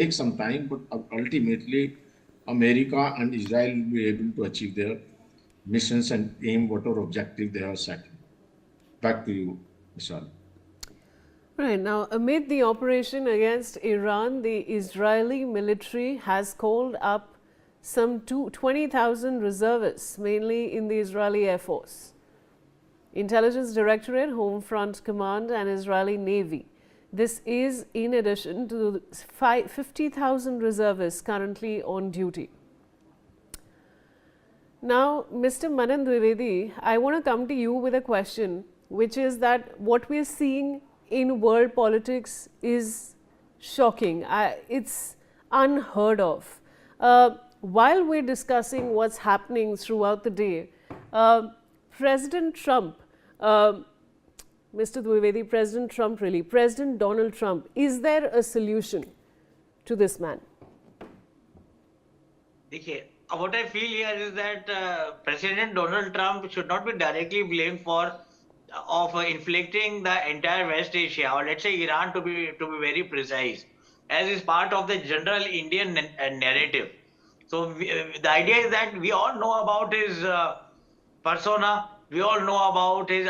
take some time, but ultimately America and Israel will be able to achieve their missions and aim whatever objective they have set. Back to you, Vishal. Right. Now, amid the operation against Iran, the Israeli military has called up some 20,000 reservists, mainly in the Israeli Air Force, Intelligence Directorate, Home Front Command, and Israeli Navy. This is in addition to 50,000 reservists currently on duty. Now, Mr. Manan Dwivedi, I want to come to you with a question, which is that what we are seeing in world politics is shocking. It's unheard of. While we're discussing what's happening throughout the day, President Trump, Mr. Dwivedi, President Donald Trump, is there a solution to this man? देखिए, what I feel here is that President Donald Trump should not be directly blamed for inflicting the entire West Asia, or let's say Iran to be very precise, as is part of the general Indian narrative. So the idea is that we all know about his persona, we all know about his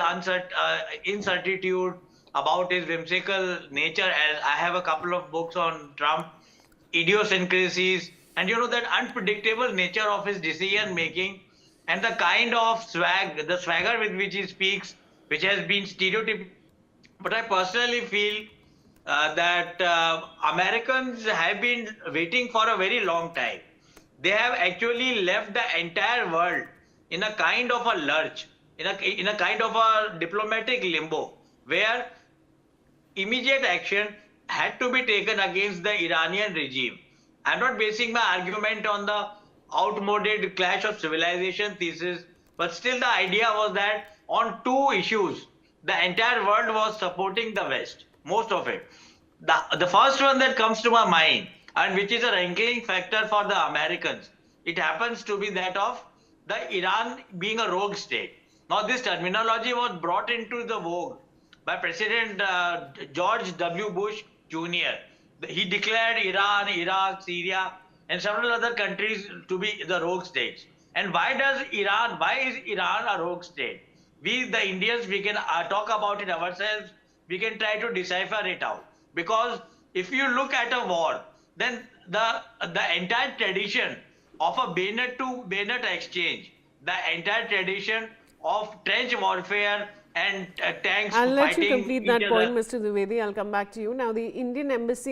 incertitude, about his whimsical nature. As I have a couple of books on Trump, idiosyncrasies, and you know that unpredictable nature of his decision making, and the kind of swagger with which he speaks, which has been stereotyped. But I personally feel that Americans have been waiting for a very long time. They have actually left the entire world in a kind of a lurch, in a kind of a diplomatic limbo, where immediate action had to be taken against the Iranian regime. I'm not basing my argument on the outmoded clash of civilization thesis, but still the idea was that on two issues, the entire world was supporting the West, most of it. The first one that comes to my mind, and which is a rankling factor for the Americans, it happens to be that of the Iran being a rogue state. Now, this terminology was brought into the vogue by President George W. Bush Jr. He declared Iran, Iraq, Syria, and several other countries to be the rogue states. And why is Iran a rogue state? We, the Indians, we can talk about it ourselves. We can try to decipher it out. Because if you look at a war, then the entire tradition of a bayonet to bayonet exchange, the entire tradition of trench warfare and tanks I'll let you fighting complete each that other. point, Mr. Dwivedi. I'll come back to you. Now, the Indian Embassy